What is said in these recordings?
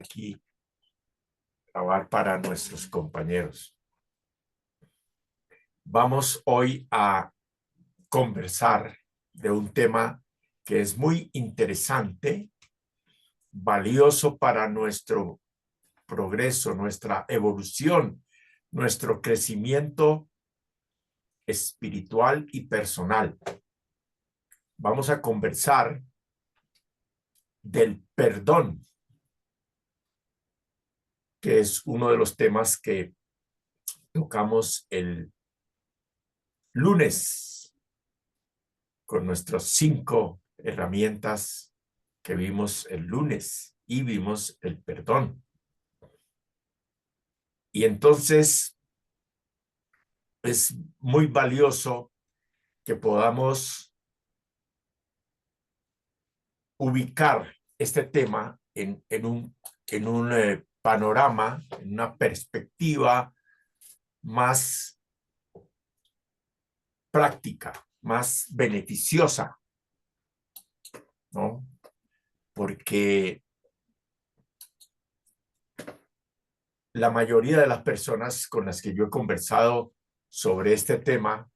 aquí grabar para nuestros compañeros. Vamos hoy a conversar de un tema que es muy interesante, valioso para nuestro progreso, nuestra evolución, nuestro crecimiento espiritual y personal. Vamos a conversar del perdón, que es uno de los temas que tocamos el lunes con nuestras 5 herramientas que vimos el lunes y vimos el perdón. Y entonces es muy valioso que podamos ubicar este tema en un panorama, en una perspectiva más práctica, más beneficiosa, ¿no? Porque la mayoría de las personas con las que yo he conversado sobre este tema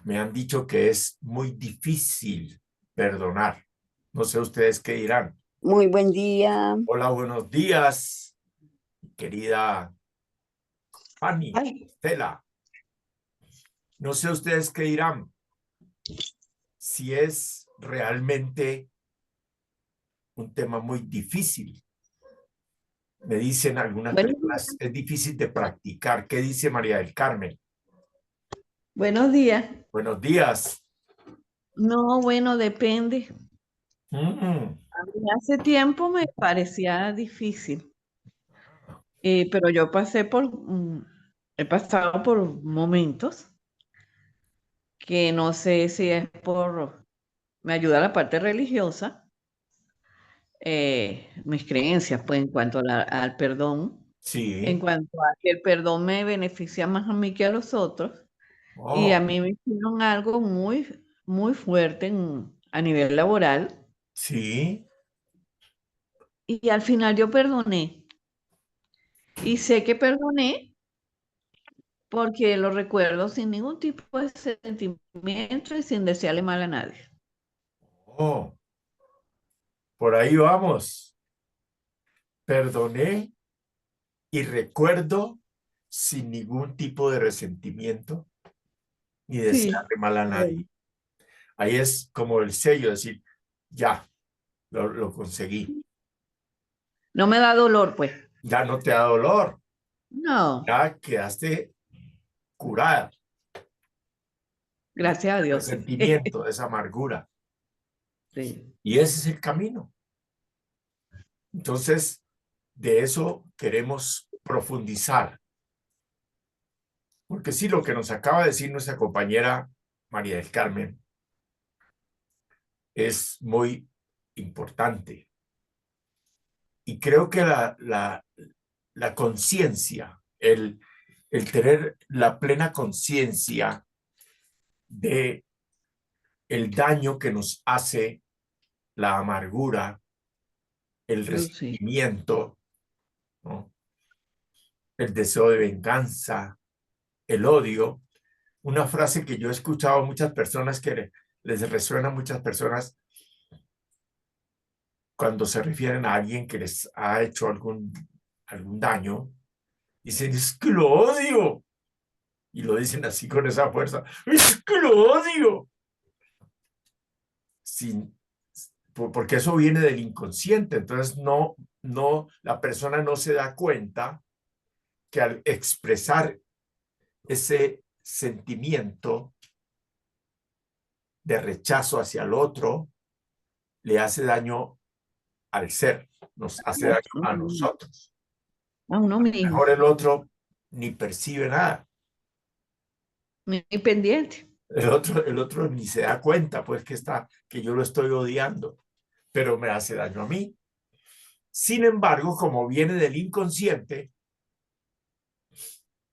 me han dicho que es muy difícil perdonar. No sé ustedes qué dirán. Muy buen día. Hola, buenos días, querida Fanny, Ay, Estela. No sé ustedes qué dirán. Si es realmente un tema muy difícil. Me dicen algunas buenos personas, días. es difícil de practicar. ¿Qué dice María del Carmen? Buenos días. Buenos días. No, bueno, depende. Mm, A mí hace tiempo me parecía difícil, pero yo he pasado por momentos que no sé si es me ayuda la parte religiosa, mis creencias, pues en cuanto al perdón, en sí. cuanto a que el perdón me beneficia más a mí que a los otros, y a Oh, mí me hicieron algo muy fuerte a nivel laboral. sí. Y al final yo perdoné. Y sé que perdoné porque lo recuerdo sin ningún tipo de sentimiento y sin desearle mal a nadie. Oh, por ahí vamos. Perdoné y recuerdo sin ningún tipo de resentimiento ni Sí. desearle mal a Bueno. nadie. Ahí es como el sello, decir, ya, lo conseguí. No me da dolor, pues. Ya no te da dolor, No, ya quedaste curada de gracias a ese Dios, sí. resentimiento, de esa amargura. Sí. Y ese es el camino. Entonces, de eso queremos profundizar. Porque sí, lo que nos acaba de decir nuestra compañera María del Carmen es muy importante. Y creo que la conciencia, el tener la plena conciencia de el daño que nos hace la amargura, el Sí. resentimiento, ¿no? El deseo de venganza, el odio. Una frase que yo he escuchado a muchas personas que les resuena a muchas personas cuando se refieren a alguien que les ha hecho algún daño, dicen, es que lo odio. Y lo dicen así con esa fuerza, es que lo odio. Sin, porque eso viene del inconsciente. Entonces, la persona no se da cuenta que al expresar ese sentimiento de rechazo hacia el otro, le hace daño al ser, nos hace daño a nosotros. A uno mismo, Mejor el otro ni percibe nada. ni pendiente. El otro ni se da cuenta, pues que yo lo estoy odiando, pero me hace daño a mí. Sin embargo, como viene del inconsciente,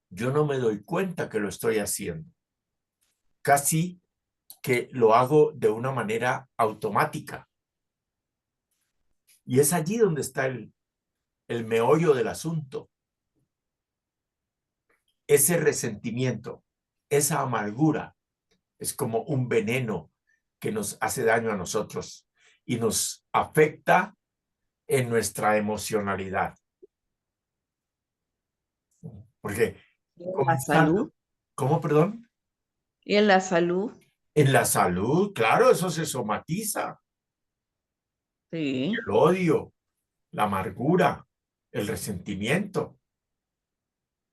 yo no me doy cuenta que lo estoy haciendo. Casi que lo hago de una manera automática. Y es allí donde está el meollo del asunto. Ese resentimiento, esa amargura, es como un veneno que nos hace daño a nosotros y nos afecta en nuestra emocionalidad. Porque Y en la comenzando, salud, ¿cómo, perdón? y en la salud, En la salud, claro, eso se somatiza. sí. El odio, la amargura, el resentimiento,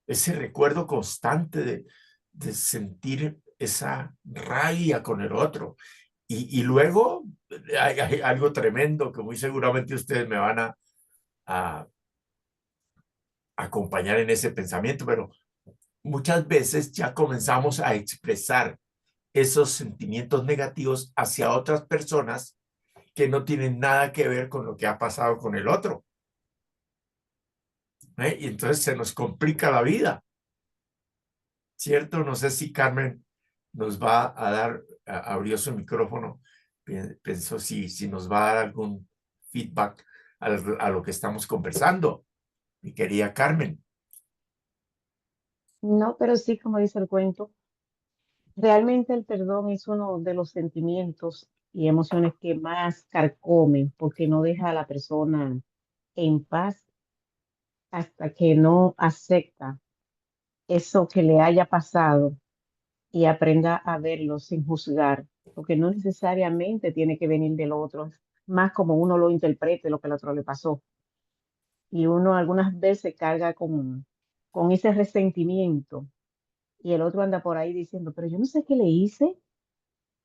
ese recuerdo constante de sentir esa rabia con el otro. Y luego hay algo tremendo que muy seguramente ustedes me van a acompañar en ese pensamiento, pero muchas veces ya comenzamos a expresar esos sentimientos negativos hacia otras personas que no tienen nada que ver con lo que ha pasado con el otro. Y entonces se nos complica la vida, ¿cierto? No sé si Carmen nos va a dar, abrió su micrófono, pensó si nos va a dar algún feedback a lo que estamos conversando, mi querida Carmen. No, pero sí, como dice el cuento, realmente el perdón es uno de los sentimientos y emociones que más carcomen porque no deja a la persona en paz hasta que no acepta eso que le haya pasado y aprenda a verlo sin juzgar, porque no necesariamente tiene que venir del otro, es más como uno lo interprete lo que al otro le pasó. Y uno algunas veces carga con ese resentimiento y el otro anda por ahí diciendo, pero yo no sé qué le hice,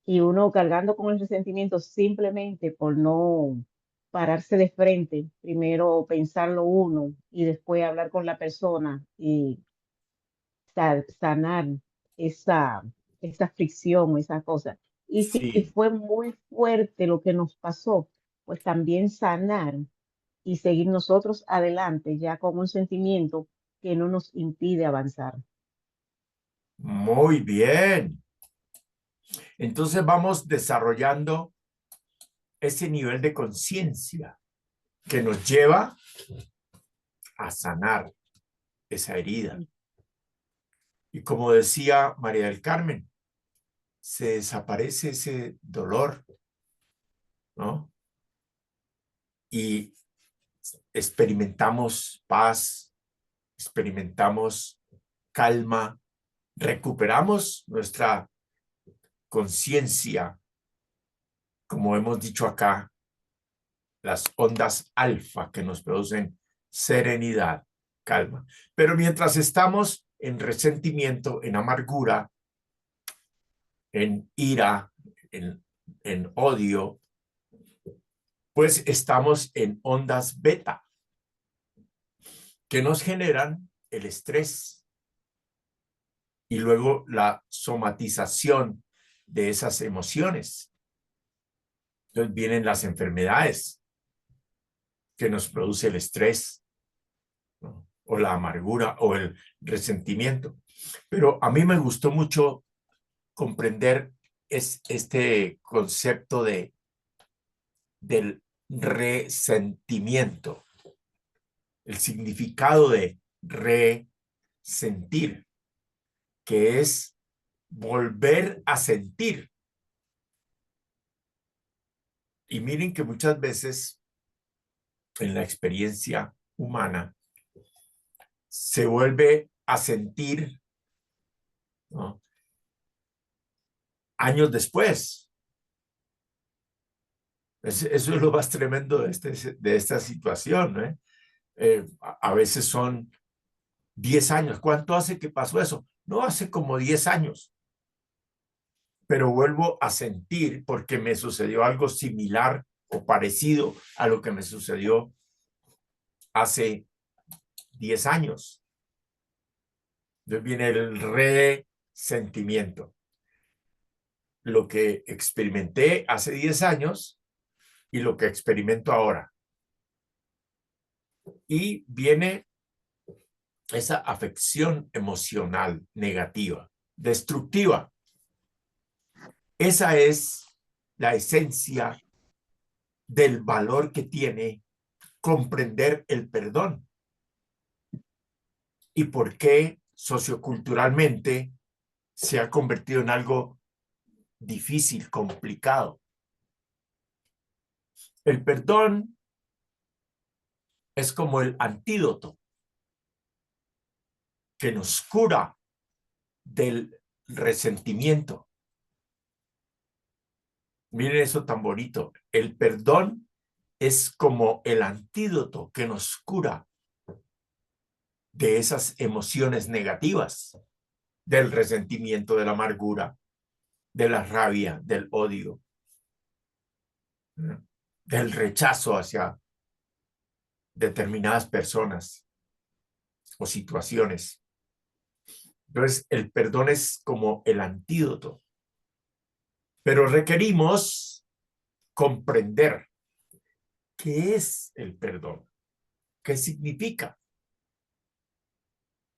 y uno cargando con el resentimiento simplemente por no pararse de frente, primero pensarlo uno y después hablar con la persona y sanar esa, esa fricción, esa cosa. Y si Sí, fue muy fuerte lo que nos pasó, pues también sanar y seguir nosotros adelante ya con un sentimiento que no nos impide avanzar. muy bien. Entonces vamos desarrollando ese nivel de conciencia que nos lleva a sanar esa herida. Y como decía María del Carmen, se desaparece ese dolor, ¿no? Y experimentamos paz, experimentamos calma, recuperamos nuestra conciencia, como hemos dicho acá, las ondas alfa que nos producen serenidad, calma. Pero mientras estamos en resentimiento, en amargura, en ira, en odio, pues estamos en ondas beta que nos generan el estrés y luego la somatización de esas emociones. Entonces vienen las enfermedades que nos produce el estrés, ¿no? O la amargura o el resentimiento. Pero a mí me gustó mucho comprender este concepto del resentimiento, el significado de resentir, que es volver a sentir. Y miren que muchas veces en la experiencia humana se vuelve a sentir, ¿no? Años después. Eso es lo más tremendo de esta situación, ¿no? A veces son 10 años. ¿Cuánto hace que pasó eso? No, hace como 10 años. Pero vuelvo a sentir porque me sucedió algo similar o parecido a lo que me sucedió hace 10 años. Entonces viene el resentimiento. Lo que experimenté hace 10 años y lo que experimento ahora. Y viene esa afección emocional negativa, destructiva. Esa es la esencia del valor que tiene comprender el perdón y por qué socioculturalmente se ha convertido en algo difícil, complicado. El perdón es como el antídoto que nos cura del resentimiento. Miren eso tan bonito. El perdón es como el antídoto que nos cura de esas emociones negativas, del resentimiento, de la amargura, de la rabia, del odio, del rechazo hacia determinadas personas o situaciones. Entonces, el perdón es como el antídoto, pero requerimos comprender qué es el perdón, qué significa.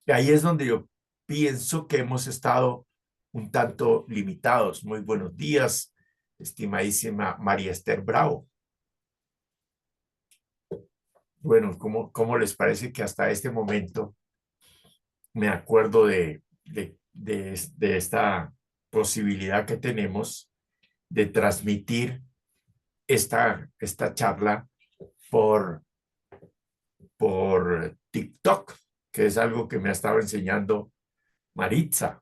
Y ahí es donde yo pienso que hemos estado un tanto limitados. Muy buenos días, estimadísima María Esther Bravo. Bueno, ¿cómo les parece que hasta este momento me acuerdo de esta posibilidad que tenemos de transmitir esta charla por TikTok, que es algo que me ha estado enseñando Maritza?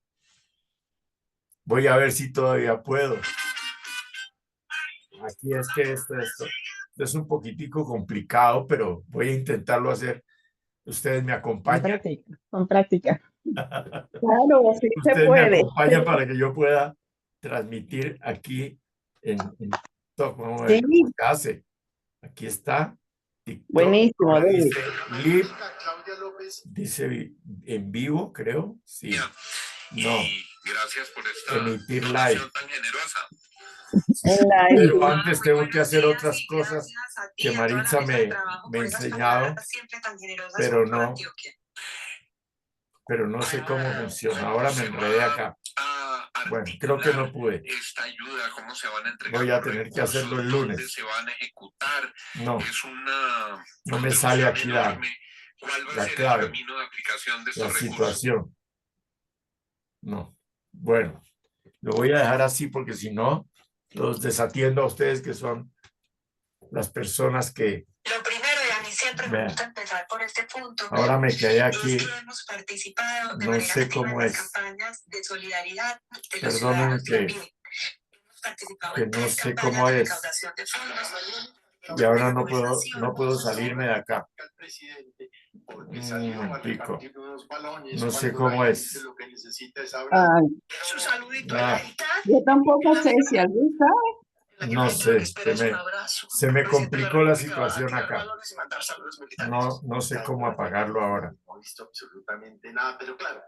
Voy a ver si todavía puedo. Aquí es que esto es un poquitico complicado, pero voy a intentarlo hacer. Ustedes me Con acompañan. práctica, con práctica. Claro, sí se Ustedes me puede. acompañan para que yo pueda transmitir aquí en TikTok. Vamos a ver Sí, cómo se hace. Aquí está TikTok. buenísimo, Ahora David. dice live, dice en vivo, creo. Sí. No. Gracias por esta emitir donación live. tan generosa. Pero antes tengo que hacer otras cosas que Maritza me ha enseñado, pero no sé cómo funciona. Ahora me enredé acá. Bueno, creo que no pude. Esta ayuda, cómo se van a entregar Voy a los tener que recursos, hacerlo el dónde lunes. se van a ejecutar. No, Es una no me sale aquí enorme. ¿Cuál va a la ser el clave, camino de aplicación de la estos recursos? situación. No. Bueno, lo voy a dejar así porque si no, los desatiendo a ustedes que son las personas que... Lo primero, y a mí siempre me gusta empezar por este punto. Ahora me quedé aquí. Es que hemos participado de No manera sé activa cómo en las es. campañas de solidaridad de los Perdónenme ciudadanos de que, Armenia. Hemos participado que en no 3 sé campañas cómo de es. recaudación de fondos. Y ahora no puedo salirme de acá. Pico. No sé cómo es. Ah, Su saludito Ah, yo tampoco sé si alguien sabe. no sé, se me complicó la situación acá. No sé cómo apagarlo ahora. No he visto absolutamente nada, pero claro.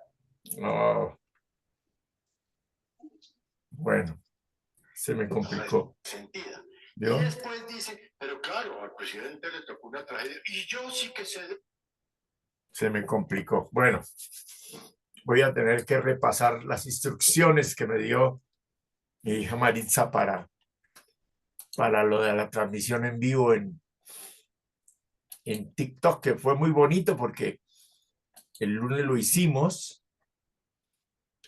No. Bueno, se me complicó. Sentida. ¿Vio? Y después dice, pero claro, al presidente le tocó una tragedia. Y yo sí que sé. Se me complicó. Bueno, voy a tener que repasar las instrucciones que me dio mi hija Maritza para lo de la transmisión en vivo en TikTok, que fue muy bonito porque el lunes lo hicimos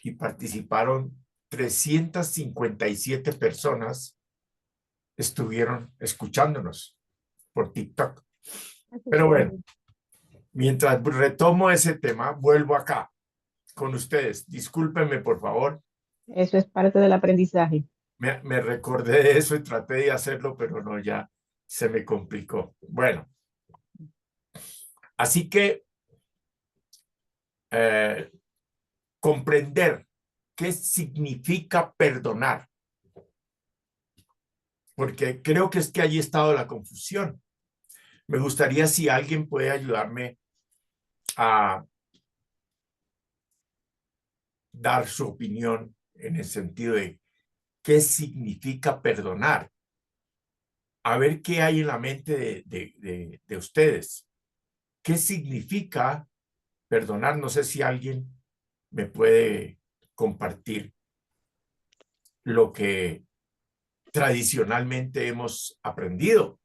y participaron 357 personas, estuvieron escuchándonos por TikTok. Pero bueno, mientras retomo ese tema, vuelvo acá con ustedes. Discúlpenme, por favor. Eso es parte del aprendizaje. Me recordé de eso y traté de hacerlo, pero no, ya se me complicó. Bueno, así que comprender qué significa perdonar, porque creo que es que allí ha estado la confusión. Me gustaría si alguien puede ayudarme a dar su opinión en el sentido de qué significa perdonar. A ver qué hay en la mente de ustedes. ¿Qué significa perdonar? No sé si alguien me puede compartir lo que tradicionalmente hemos aprendido.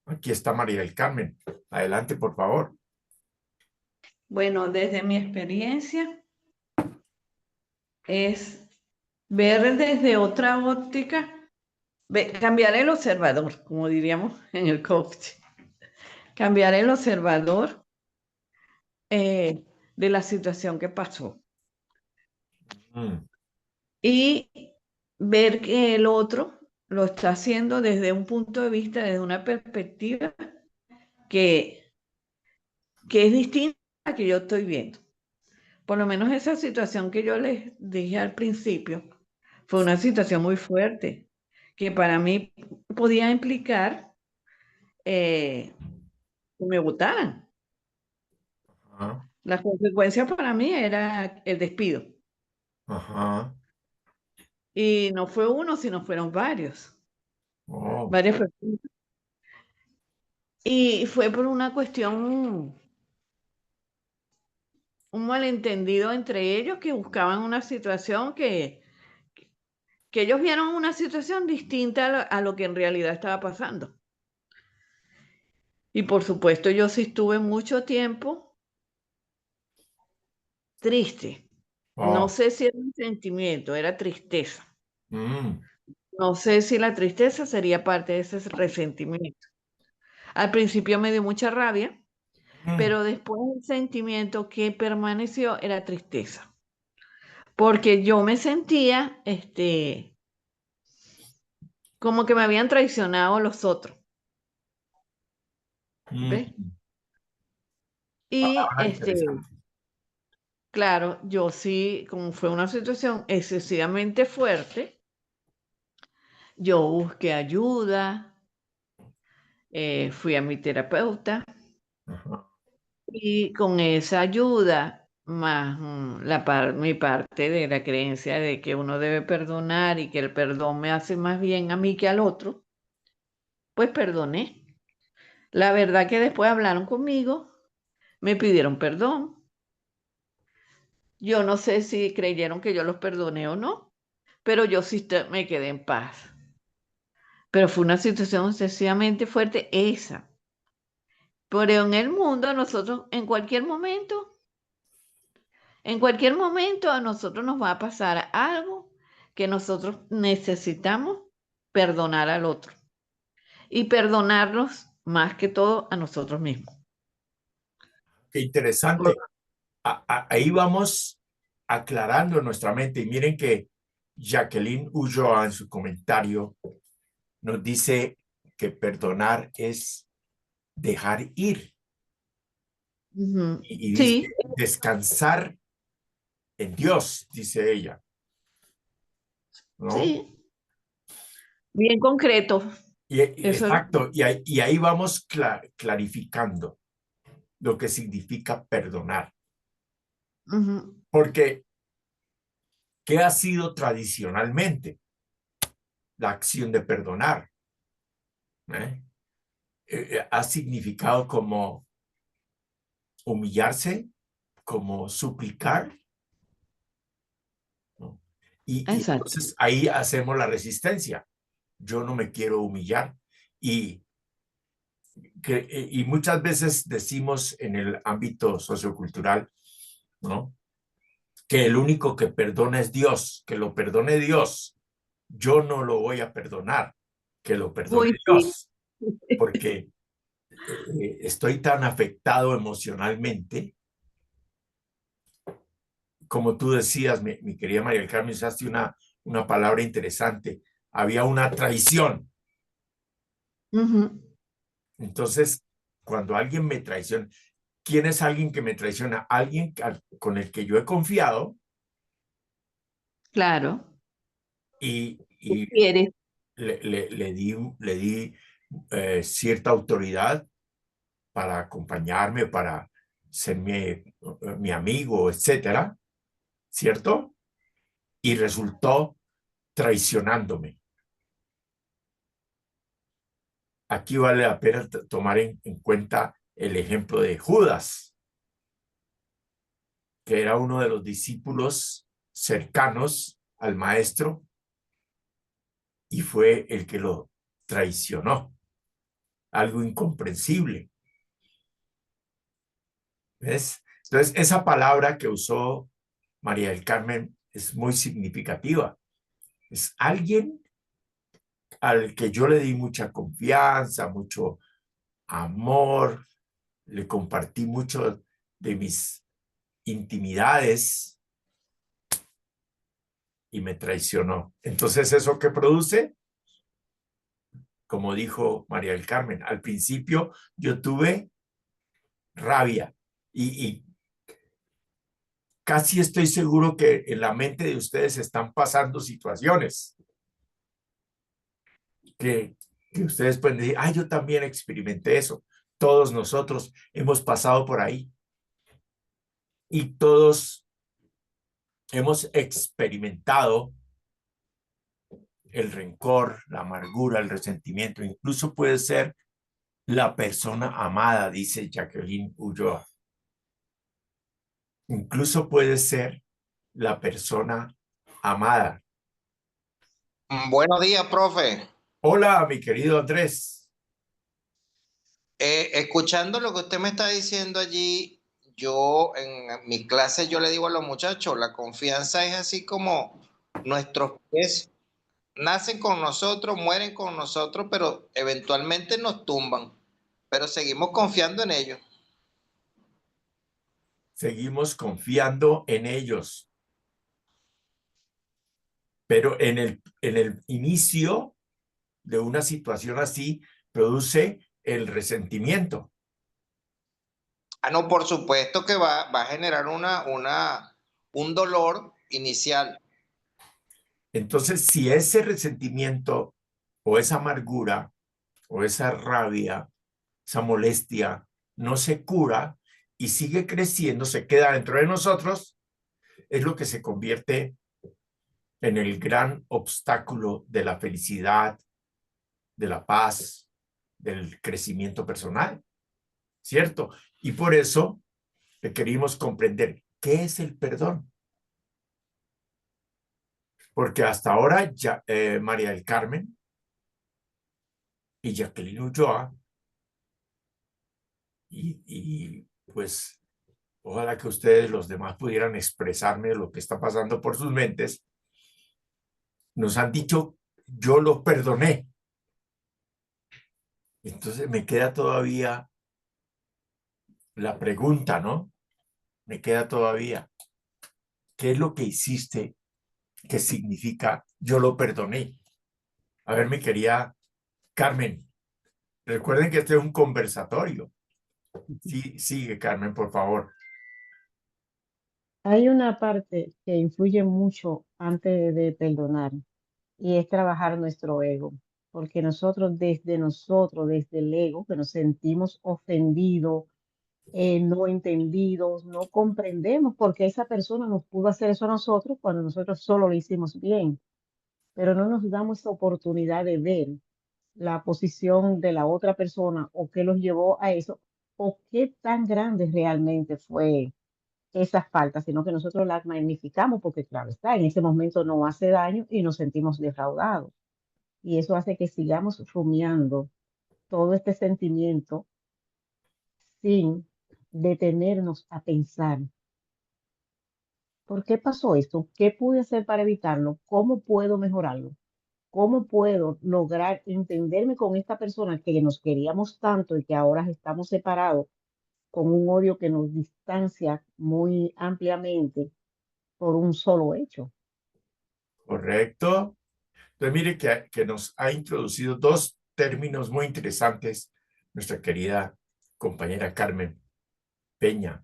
Aquí está María del Carmen. Adelante, por favor. Bueno, desde mi experiencia es ver desde otra óptica, cambiar el observador, como diríamos en el coach, cambiar el observador de la situación que pasó Mm, y ver que el otro lo está haciendo desde un punto de vista, desde una perspectiva que, que es distinta a la que yo estoy viendo. Por lo menos esa situación que yo les dije al principio fue una situación muy fuerte, que para mí podía implicar que me votaran. ajá, La consecuencia para mí era el despido. ajá. Y no fue uno, sino fueron Oh, varias personas. Y fue por una cuestión, un malentendido entre ellos que buscaban una situación que ellos vieron una situación distinta a lo que en realidad estaba pasando. Y por supuesto, yo sí estuve mucho tiempo triste. No oh, sé si era un sentimiento, era tristeza. mm, No sé si la tristeza sería parte de ese resentimiento. Al principio me dio mucha rabia, mm, pero después el sentimiento que permaneció era tristeza. Porque yo me sentía, como que me habían traicionado los otros, ¿ves? mm. Y, Ah, interesante. claro, yo sí, como fue una situación excesivamente fuerte, yo busqué ayuda, fui a mi terapeuta Ajá. y con esa ayuda, más mi parte de la creencia de que uno debe perdonar y que el perdón me hace más bien a mí que al otro, pues perdoné. La verdad que después hablaron conmigo, me pidieron perdón. Yo no sé si creyeron que yo los perdoné o no, pero yo sí me quedé en paz. Pero fue una situación excesivamente fuerte esa. Pero en el mundo nosotros en cualquier momento a nosotros nos va a pasar algo que nosotros necesitamos perdonar al otro y perdonarnos más que todo a nosotros mismos. Qué interesante. Por- Ahí vamos aclarando nuestra mente. Y miren que Jacqueline Ulloa en su comentario nos dice que perdonar es dejar ir. Ujú. Y dice Sí, descansar en Dios, dice ella, ¿no? sí, bien concreto. Eso es. Exacto. Y ahí vamos clarificando lo que significa perdonar. Ujú. Porque, ¿qué ha sido tradicionalmente la acción de perdonar? ¿Eh? Ha significado como humillarse, como suplicar, ¿no? Y Exacto. entonces ahí hacemos la resistencia. Yo no me quiero humillar. Y, y muchas veces decimos en el ámbito sociocultural, ¿no? Que el único que perdona es Dios, que lo perdone Dios. Yo no lo voy a perdonar, que lo perdone Uy, sí. Dios, porque estoy tan afectado emocionalmente. Como tú decías, mi querida María del Carmen, usaste una palabra interesante. Había una traición. Ujú. Entonces, cuando alguien me traiciona, ¿quién es alguien que me traiciona? Alguien con el que yo he confiado Claro. y ¿Quieres? le di cierta autoridad para acompañarme, para ser mi amigo, etcétera, ¿cierto? Y resultó traicionándome. Aquí vale la pena tomar en cuenta el ejemplo de Judas, que era uno de los discípulos cercanos al maestro y fue el que lo traicionó. algo incomprensible. ¿Ves? Entonces, esa palabra que usó María del Carmen es muy significativa. Es alguien al que yo le di mucha confianza, mucho amor, le compartí mucho de mis intimidades y me traicionó. Entonces, ¿eso qué produce? Como dijo María del Carmen, al principio yo tuve rabia y casi estoy seguro que en la mente de ustedes están pasando situaciones que ustedes pueden decir, ah, yo también experimenté eso. Todos nosotros hemos pasado por ahí y todos hemos experimentado el rencor, la amargura, el resentimiento. Incluso puede ser la persona amada, dice Jacqueline Ulloa. Incluso puede ser la persona amada. Buenos días, profe. Hola, mi querido Andrés. Escuchando lo que usted me está diciendo allí, yo en mi clase yo le digo a los muchachos, la confianza es así como nuestros pies nacen con nosotros, mueren con nosotros, pero eventualmente nos tumban, pero seguimos confiando en ellos. Seguimos confiando en ellos, pero en el inicio de una situación así produce el resentimiento. Ah, no, por supuesto que va a generar un dolor inicial. Entonces, si ese resentimiento o esa amargura o esa rabia, esa molestia no se cura y sigue creciendo, se queda dentro de nosotros, es lo que se convierte en el gran obstáculo de la felicidad, de la paz, del crecimiento personal, ¿cierto? Y por eso queríamos comprender qué es el perdón. Porque hasta ahora ya, María del Carmen y Jacqueline Ulloa, pues ojalá que ustedes, los demás, pudieran expresarme lo que está pasando por sus mentes, nos han dicho, yo lo perdoné. Entonces me queda todavía la pregunta, ¿no? Me queda todavía, ¿qué es lo que hiciste que significa yo lo perdoné? A ver, mi querida Carmen, recuerden que este es un conversatorio. Sí, sigue, Carmen, por favor. Hay una parte que influye mucho antes de perdonar y es trabajar nuestro ego, porque nosotros, desde el ego, que nos sentimos ofendidos, no entendidos, no comprendemos por qué esa persona nos pudo hacer eso a nosotros cuando nosotros solo lo hicimos bien, pero no nos damos esa oportunidad de ver la posición de la otra persona o qué los llevó a eso o qué tan grande realmente fue esa falta, sino que nosotros la magnificamos porque, claro está, en ese momento no hace daño y nos sentimos defraudados. Y eso hace que sigamos rumiando todo este sentimiento sin detenernos a pensar, ¿por qué pasó esto? ¿Qué pude hacer para evitarlo? ¿Cómo puedo mejorarlo? ¿Cómo puedo lograr entenderme con esta persona que nos queríamos tanto y que ahora estamos separados con un odio que nos distancia muy ampliamente por un solo hecho? Correcto. Entonces, mire que nos ha introducido dos términos muy interesantes nuestra querida compañera Carmen Peña.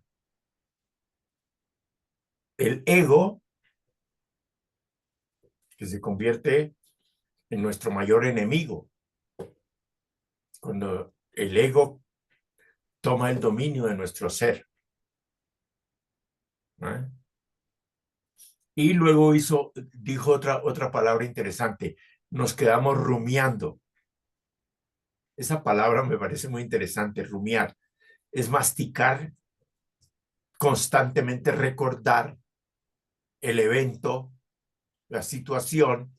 El ego, que se convierte en nuestro mayor enemigo, cuando el ego toma el dominio de nuestro ser, ¿no? Y luego dijo otra palabra interesante, nos quedamos rumiando. Esa palabra me parece muy interesante, rumiar. Es masticar, constantemente recordar el evento, la situación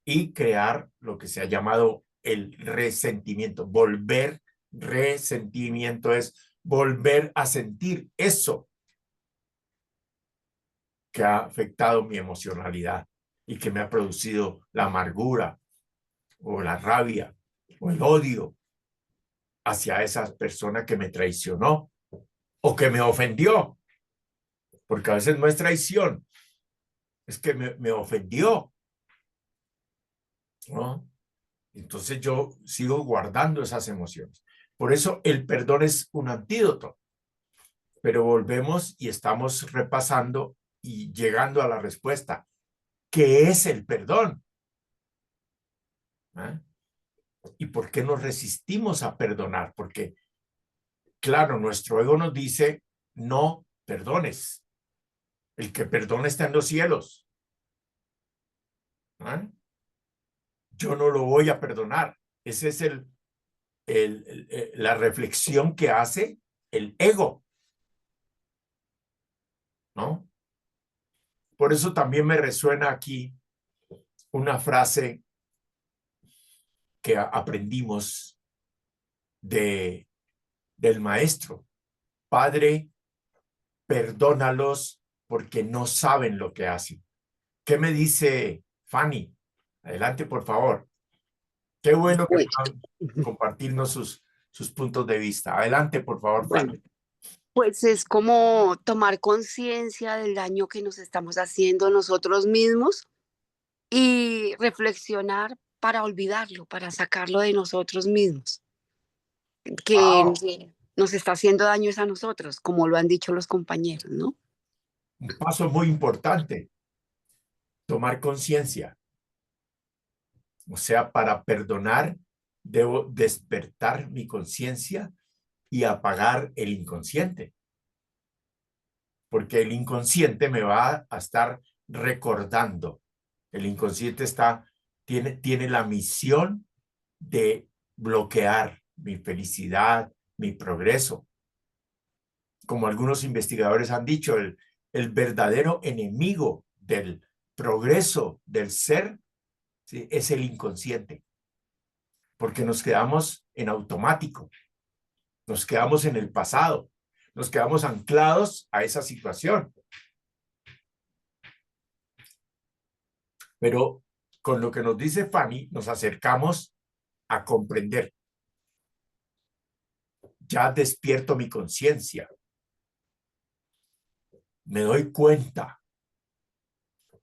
y crear lo que se ha llamado el resentimiento. Volver, resentimiento es volver a sentir eso que ha afectado mi emocionalidad y que me ha producido la amargura o la rabia o el odio hacia esa persona que me traicionó o que me ofendió, porque a veces no es traición, es que me ofendió, ¿no? Entonces yo sigo guardando esas emociones. Por eso el perdón es un antídoto, pero volvemos y estamos repasando y llegando a la respuesta. ¿Qué es el perdón? ¿Ah? ¿Y por qué nos resistimos a perdonar? Porque, claro, nuestro ego nos dice, no perdones. El que perdona está en los cielos. ¿Ah? Yo no lo voy a perdonar. Esa es la reflexión que hace el ego, ¿no? Por eso también me resuena aquí una frase que aprendimos del maestro. Padre, perdónalos porque no saben lo que hacen. ¿Qué me dice Fanny? Adelante, por favor. Qué bueno que Bueno, puedan compartirnos sus puntos de vista. Adelante, por favor, bueno, Fanny. pues es como tomar conciencia del daño que nos estamos haciendo nosotros mismos y reflexionar para olvidarlo, para sacarlo de nosotros mismos, que Wow, nos está haciendo daño es a nosotros, como lo han dicho los compañeros, ¿no? un paso muy importante, tomar conciencia. O sea, para perdonar, debo despertar mi conciencia y apagar el inconsciente, porque el inconsciente me va a estar recordando. El inconsciente tiene la misión de bloquear mi felicidad, mi progreso. Como algunos investigadores han dicho, el verdadero enemigo del progreso del ser, ¿sí?, es el inconsciente, porque nos quedamos en automático, nos quedamos en el pasado, nos quedamos anclados a esa situación. Pero con lo que nos dice Fanny, nos acercamos a comprender. Ya despierto mi conciencia. Me doy cuenta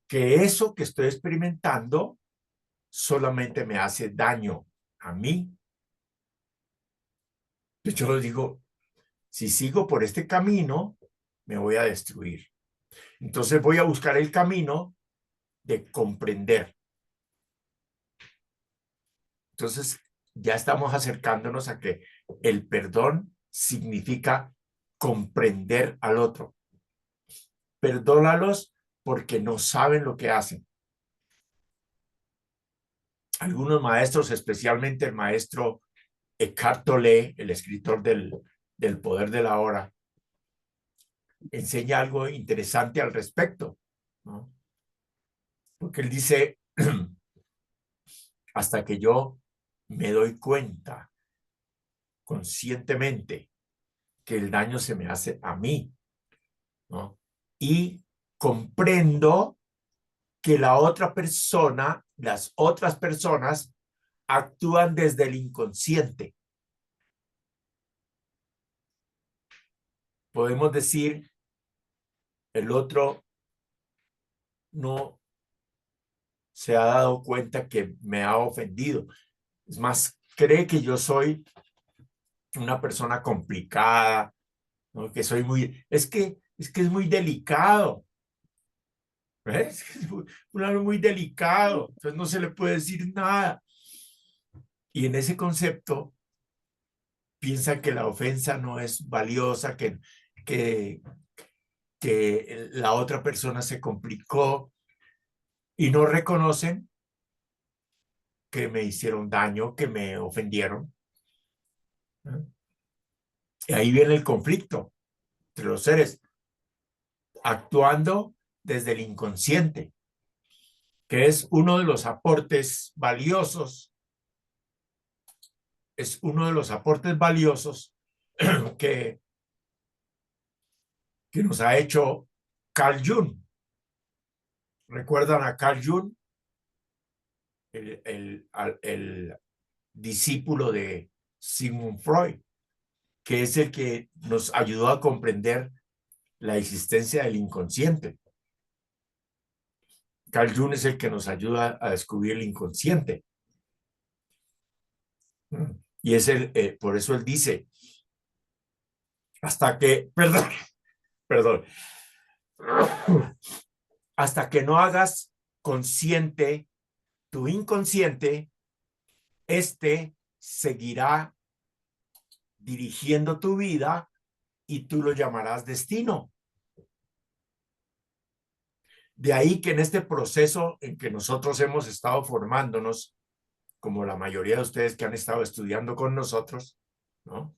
que eso que estoy experimentando solamente me hace daño a mí. Yo les digo, si sigo por este camino, me voy a destruir. Entonces voy a buscar el camino de comprender. Entonces ya estamos acercándonos a que el perdón significa comprender al otro. Perdónalos porque no saben lo que hacen. Algunos maestros, especialmente el maestro Eckhart Tolle, el escritor del Poder de la Hora, enseña algo interesante al respecto, ¿no? Porque él dice, hasta que yo me doy cuenta conscientemente que el daño se me hace a mí, ¿no? Y comprendo que la otra persona, las otras personas actúan desde el inconsciente. Podemos decir, el otro no se ha dado cuenta que me ha ofendido. Es más, cree que yo soy una persona complicada, ¿no? Que soy muy, es muy delicado. ¿Ves? Es algo muy delicado, entonces no se le puede decir nada. Y en ese concepto piensa que la ofensa no es valiosa, que, que la otra persona se complicó y no reconocen que me hicieron daño, que me ofendieron. ¿No? Y ahí viene el conflicto entre los seres, actuando desde el inconsciente, que es uno de los aportes valiosos es uno de los aportes valiosos que nos ha hecho Carl Jung. ¿Recuerdan a Carl Jung? El discípulo de Sigmund Freud, que es el que nos ayudó a comprender la existencia del inconsciente. Carl Jung es el que nos ayuda a descubrir el inconsciente. Y es por eso él dice, hasta que, perdón, hasta que no hagas consciente tu inconsciente, este seguirá dirigiendo tu vida y tú lo llamarás destino. De ahí que en este proceso en que nosotros hemos estado formándonos, como la mayoría de ustedes que han estado estudiando con nosotros, ¿no?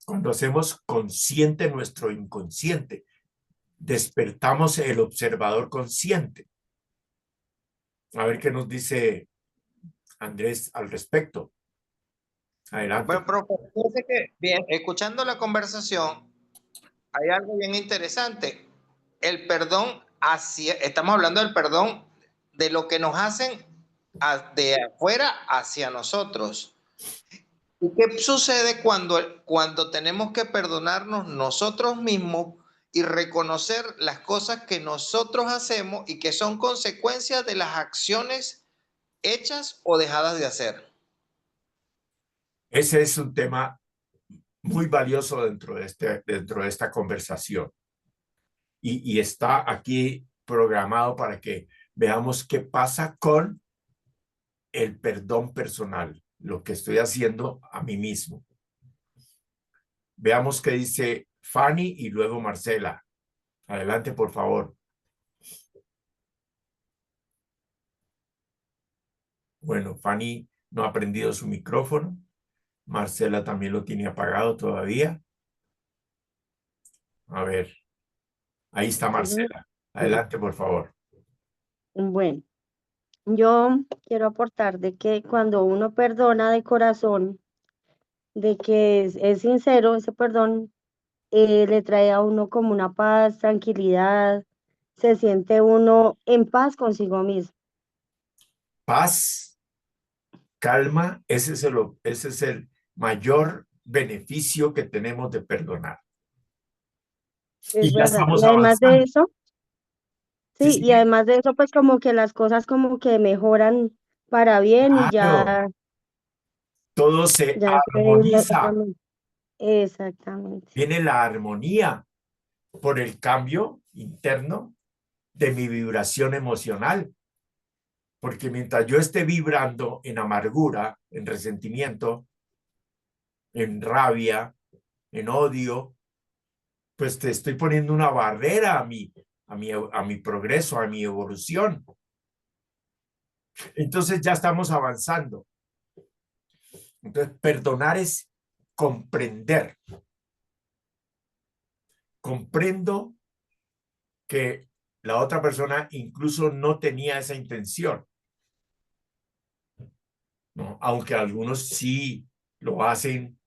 Cuando hacemos consciente nuestro inconsciente, despertamos el observador consciente. A ver qué nos dice Andrés al respecto. Adelante. Bueno, profe, fíjese que, bien, escuchando la conversación, hay algo bien interesante. El perdón estamos hablando del perdón de lo que nos hacen de afuera hacia nosotros. ¿Y qué sucede cuando tenemos que perdonarnos nosotros mismos y reconocer las cosas que nosotros hacemos y que son consecuencias de las acciones hechas o dejadas de hacer? Ese es un tema muy valioso dentro de esta conversación. Y está aquí programado para que veamos qué pasa con el perdón personal, lo que estoy haciendo a mí mismo. Veamos qué dice Fanny y luego Marcela. Adelante, por favor. Bueno, Fanny no ha prendido su micrófono. Marcela también lo tiene apagado todavía. A ver, ahí está Marcela. Adelante, por favor. Bueno, yo quiero aportar de que cuando uno perdona de corazón, de que es sincero, ese perdón le trae a uno como una paz, tranquilidad, se siente uno en paz consigo mismo. Paz, calma, ese es el mayor beneficio que tenemos de perdonar. Es Y ya verdad. estamos Y además de avanzando. eso, Sí, sí, y sí, además de eso, pues como que las cosas como que mejoran para bien y claro, todo se ya armoniza. exactamente. Viene la armonía por el cambio interno de mi vibración emocional. Porque mientras yo esté vibrando en amargura, en resentimiento, en rabia, en odio, pues te estoy poniendo una barrera a mi progreso, a mi evolución. Entonces ya estamos avanzando. Entonces, perdonar es comprender. Comprendo que la otra persona incluso no tenía esa intención, ¿no? Aunque algunos sí lo hacen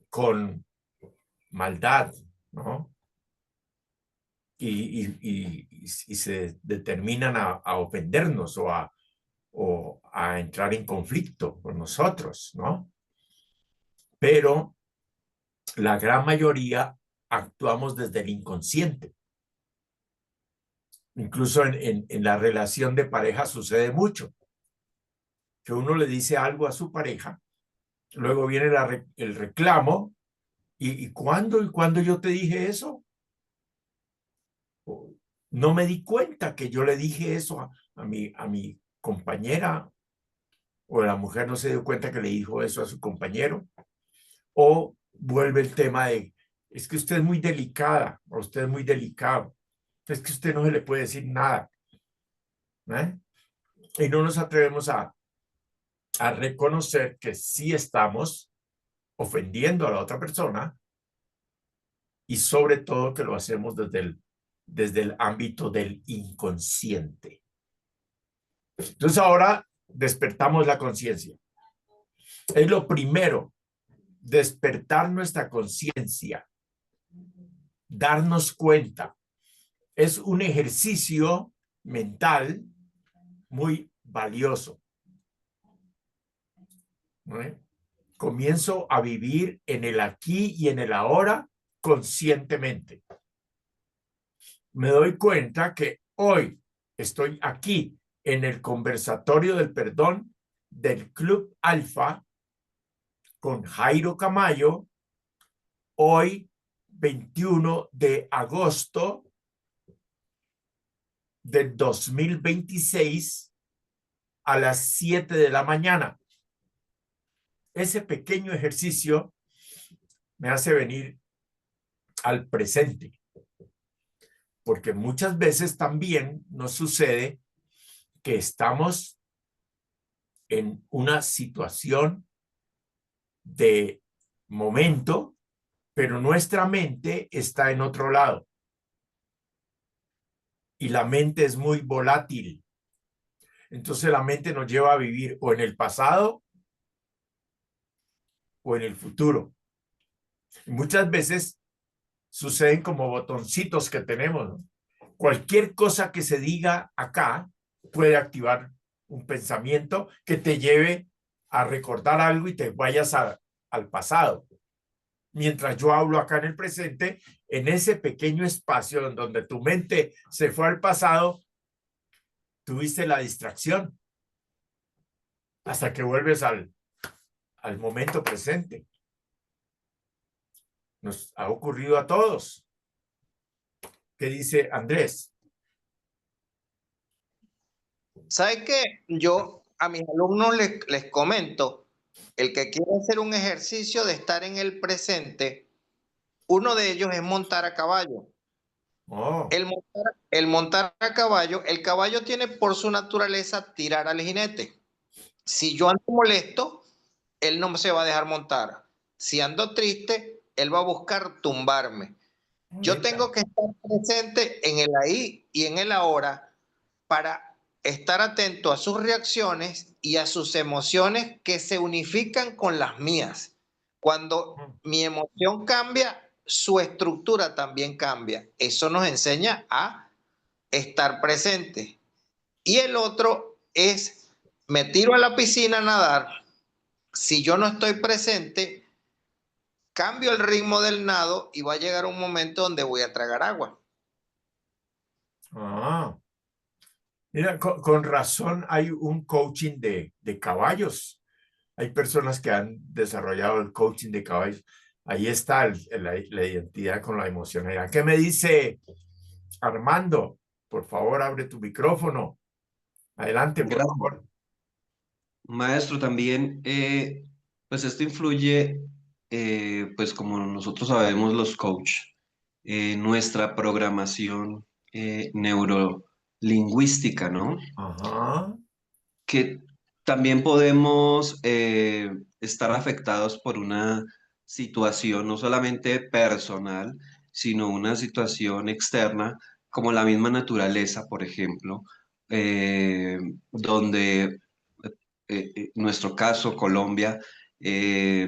con maldad, ¿no? Y se determinan a ofendernos o a entrar en conflicto con nosotros, ¿no? Pero la gran mayoría actuamos desde el inconsciente. Incluso en la relación de pareja sucede mucho, que uno le dice algo a su pareja, luego viene el reclamo, ¿y cuándo yo te dije eso? No me di cuenta que yo le dije eso a mi compañera, o la mujer no se dio cuenta que le dijo eso a su compañero, o vuelve el tema de, es que usted es muy delicada, o usted es muy delicado, es que usted no se le puede decir nada, ¿eh? Y no nos atrevemos a reconocer que sí estamos ofendiendo a la otra persona y sobre todo que lo hacemos desde el ámbito del inconsciente. Entonces ahora despertamos la conciencia. Es lo primero, despertar nuestra conciencia, darnos cuenta. Es un ejercicio mental muy valioso, ¿no? Comienzo a vivir en el aquí y en el ahora conscientemente. Me doy cuenta que hoy estoy aquí en el conversatorio del perdón del Club Alfa con Jairo Camayo, hoy 21 de agosto del 2026 a las 7 de la mañana. Ese pequeño ejercicio me hace venir al presente, porque muchas veces también nos sucede que estamos en una situación de momento, pero nuestra mente está en otro lado. Y la mente es muy volátil. Entonces la mente nos lleva a vivir o en el pasado o en el futuro. Y muchas veces suceden como botoncitos que tenemos, ¿no? Cualquier cosa que se diga acá puede activar un pensamiento que te lleve a recordar algo y te vayas al pasado. Mientras yo hablo acá en el presente, en ese pequeño espacio en donde tu mente se fue al pasado, tuviste la distracción hasta que vuelves al momento presente. Nos ha ocurrido a todos. ¿Qué dice Andrés? ¿Sabe qué? Yo a mis alumnos les comento, el que quiere hacer un ejercicio de estar en el presente, uno de ellos es montar a caballo. Oh, El montar a caballo, el caballo tiene por su naturaleza tirar al jinete. Si yo ando molesto, él no se va a dejar montar. Si ando triste, él va a buscar tumbarme. Yo tengo que estar presente en el ahí y en el ahora para estar atento a sus reacciones y a sus emociones que se unifican con las mías. Cuando mi emoción cambia, su estructura también cambia. Eso nos enseña a estar presente. Y el otro es, me tiro a la piscina a nadar. Si yo no estoy presente, cambio el ritmo del nado y va a llegar un momento donde voy a tragar agua. ah. Mira, con razón hay un coaching de caballos. Hay personas que han desarrollado el coaching de caballos. Ahí está la identidad con la emocionalidad. ¿Qué me dice Armando? Por favor, abre tu micrófono. Adelante, por Gracias. favor. Maestro, también, pues esto influye, pues como nosotros sabemos los coach, nuestra programación neurolingüística, ¿no? Ajá. Que también podemos estar afectados por una situación no solamente personal, sino una situación externa, como la misma naturaleza, por ejemplo, donde nuestro caso, Colombia, eh,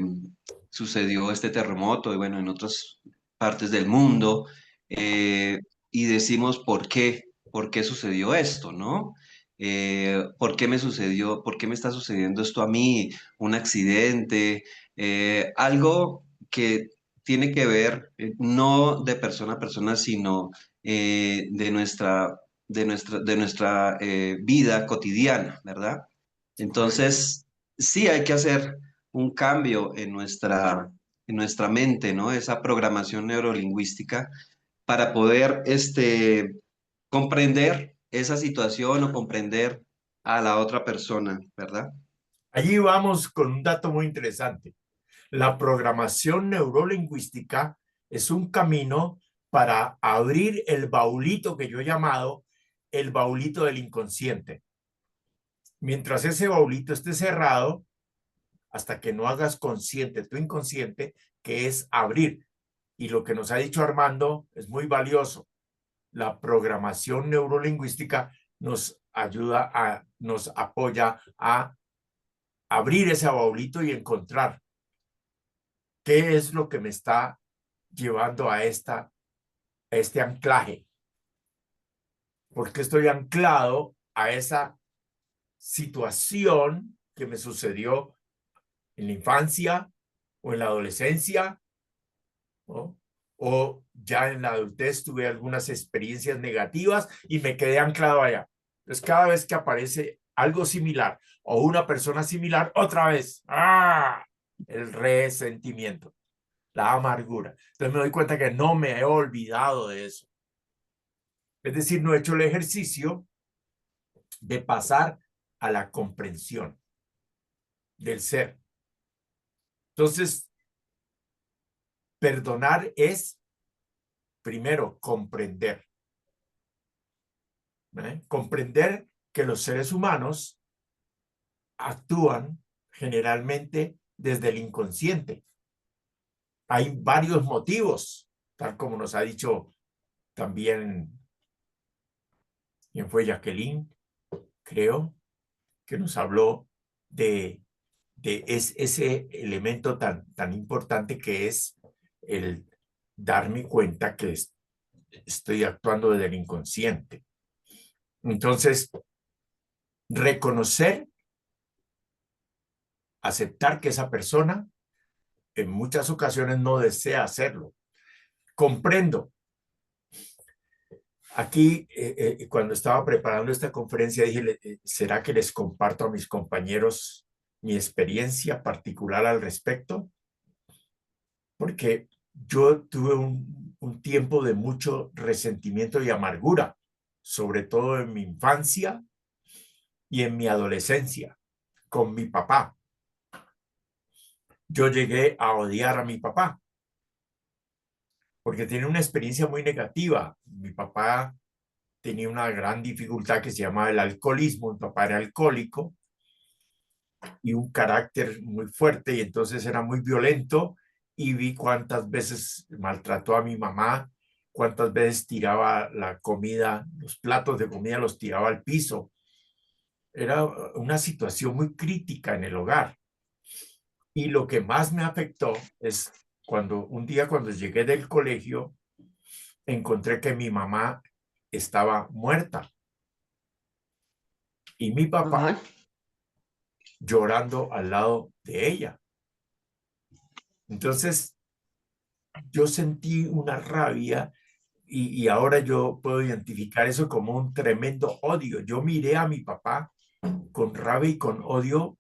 sucedió este terremoto y bueno, en otras partes del mundo, y decimos por qué sucedió esto, ¿no? ¿Por qué me sucedió, por qué me está sucediendo esto a mí? Un accidente, algo que tiene que ver no de persona a persona, sino de nuestra vida cotidiana, ¿verdad? Entonces, sí hay que hacer un cambio en nuestra mente, ¿no? Esa programación neurolingüística para poder comprender esa situación o comprender a la otra persona, ¿verdad? Allí vamos con un dato muy interesante. La programación neurolingüística es un camino para abrir el baulito que yo he llamado el baulito del inconsciente. Mientras ese baulito esté cerrado, hasta que no hagas consciente tu inconsciente, que es abrir. Y lo que nos ha dicho Armando es muy valioso. La programación neurolingüística nos ayuda nos apoya a abrir ese baulito y encontrar qué es lo que me está llevando a este anclaje. Porque estoy anclado a esa situación que me sucedió en la infancia o en la adolescencia, ¿no? O ya en la adultez tuve algunas experiencias negativas y me quedé anclado allá. Entonces, cada vez que aparece algo similar o una persona similar, otra vez, el resentimiento, la amargura. Entonces me doy cuenta que no me he olvidado de eso. Es decir, no he hecho el ejercicio de pasar a la comprensión del ser. Entonces, perdonar es, primero, comprender. Comprender que los seres humanos actúan generalmente desde el inconsciente. Hay varios motivos, tal como nos ha dicho también, ¿quién fue? Jacqueline, creo, que nos habló de ese elemento tan importante que es el darme cuenta que estoy actuando desde el inconsciente. Entonces, reconocer, aceptar que esa persona en muchas ocasiones no desea hacerlo. Comprendo. Aquí, cuando estaba preparando esta conferencia, dije, ¿será que les comparto a mis compañeros mi experiencia particular al respecto? Porque yo tuve un tiempo de mucho resentimiento y amargura, sobre todo en mi infancia y en mi adolescencia, con mi papá. Yo llegué a odiar a mi papá, porque tiene una experiencia muy negativa. Mi papá tenía una gran dificultad que se llamaba el alcoholismo. Mi papá era alcohólico y un carácter muy fuerte, y entonces era muy violento, y vi cuántas veces maltrató a mi mamá, cuántas veces tiraba la comida, los platos de comida los tiraba al piso. Era una situación muy crítica en el hogar. Y lo que más me afectó es un día cuando llegué del colegio, encontré que mi mamá estaba muerta y mi papá llorando al lado de ella. Entonces, yo sentí una rabia y ahora yo puedo identificar eso como un tremendo odio. Yo miré a mi papá con rabia y con odio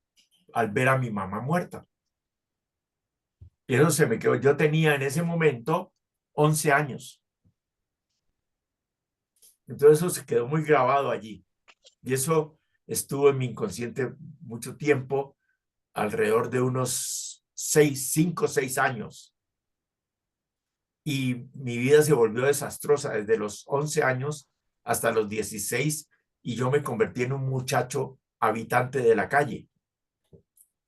al ver a mi mamá muerta. Y eso se me quedó. Yo tenía en ese momento 11 años. Entonces eso se quedó muy grabado allí. Y eso estuvo en mi inconsciente mucho tiempo, alrededor de unos 5 o 6 años. Y mi vida se volvió desastrosa desde los 11 años hasta los 16, y yo me convertí en un muchacho habitante de la calle.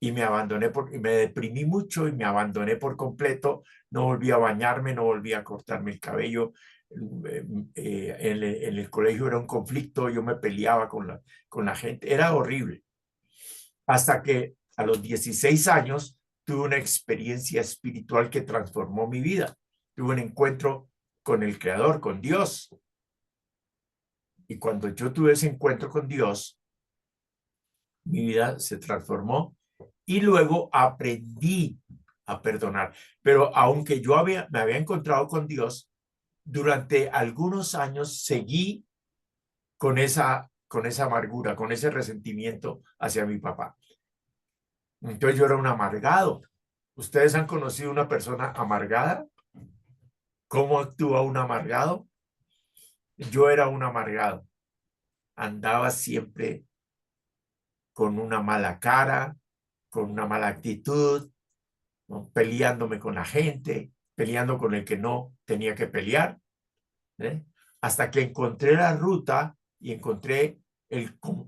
Y me abandoné y me deprimí mucho y me abandoné por completo. No volví a bañarme, no volví a cortarme el cabello. En el colegio era un conflicto, yo me peleaba con la gente, era horrible. Hasta que a los 16 años tuve una experiencia espiritual que transformó mi vida. Tuve un encuentro con el Creador, con Dios. Y cuando yo tuve ese encuentro con Dios, mi vida se transformó y luego aprendí a perdonar. Pero aunque yo me había encontrado con Dios, durante algunos años seguí con esa amargura, con ese resentimiento hacia mi papá. Entonces yo era un amargado. ¿Ustedes han conocido una persona amargada? ¿Cómo actúa un amargado? Yo era un amargado. Andaba siempre con una mala cara, con una mala actitud, ¿no? Peleándome con la gente, peleando con el que no tenía que pelear, hasta que encontré la ruta y encontré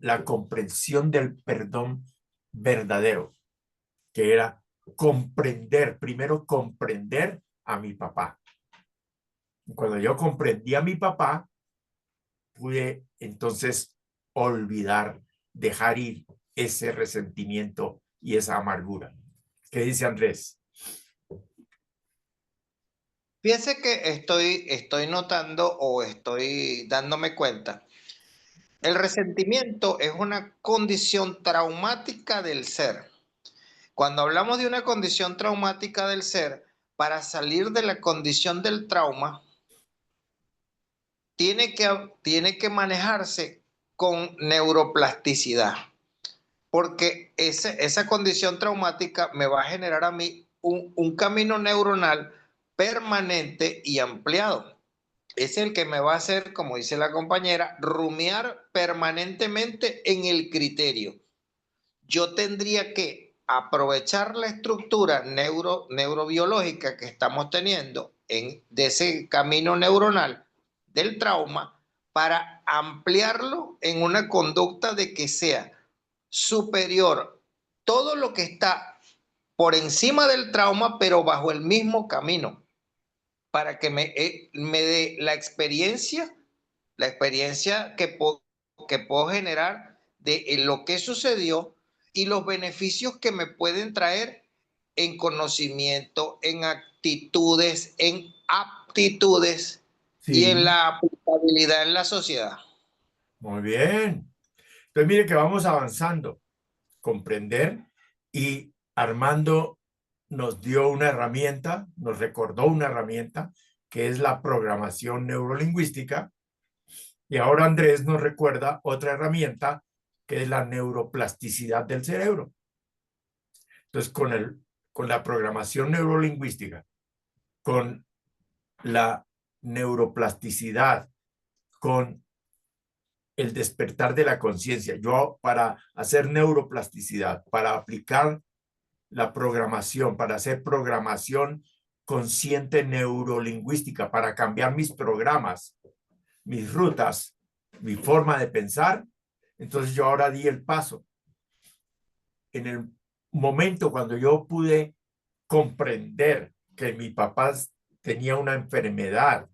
la comprensión del perdón verdadero, que era primero comprender a mi papá. Y cuando yo comprendí a mi papá, pude entonces olvidar, dejar ir ese resentimiento y esa amargura. ¿Qué dice Andrés? Fíjese que estoy notando o estoy dándome cuenta. El resentimiento es una condición traumática del ser. Cuando hablamos de una condición traumática del ser, para salir de la condición del trauma, tiene que manejarse con neuroplasticidad, porque esa condición traumática me va a generar a mí un camino neuronal permanente y ampliado. Es el que me va a hacer, como dice la compañera, rumiar permanentemente en el criterio. Yo tendría que aprovechar la estructura neurobiológica que estamos teniendo de ese camino neuronal del trauma para ampliarlo en una conducta de que sea superior todo lo que está por encima del trauma, pero bajo el mismo camino, para que me dé la experiencia que puedo generar de lo que sucedió y los beneficios que me pueden traer en conocimiento, en actitudes, en aptitudes y en Sí, la aplicabilidad en la sociedad. muy bien. Entonces, mire que vamos avanzando, comprender, y Armando nos dio una herramienta, nos recordó una herramienta que es la programación neurolingüística, y ahora Andrés nos recuerda otra herramienta que es la neuroplasticidad del cerebro. Entonces, con la programación neurolingüística, con la neuroplasticidad, con el despertar de la conciencia. Yo, para hacer neuroplasticidad, para aplicar la programación, para hacer programación consciente neurolingüística, para cambiar mis programas, mis rutas, mi forma de pensar, entonces yo ahora di el paso. En el momento cuando yo pude comprender que mi papá tenía una enfermedad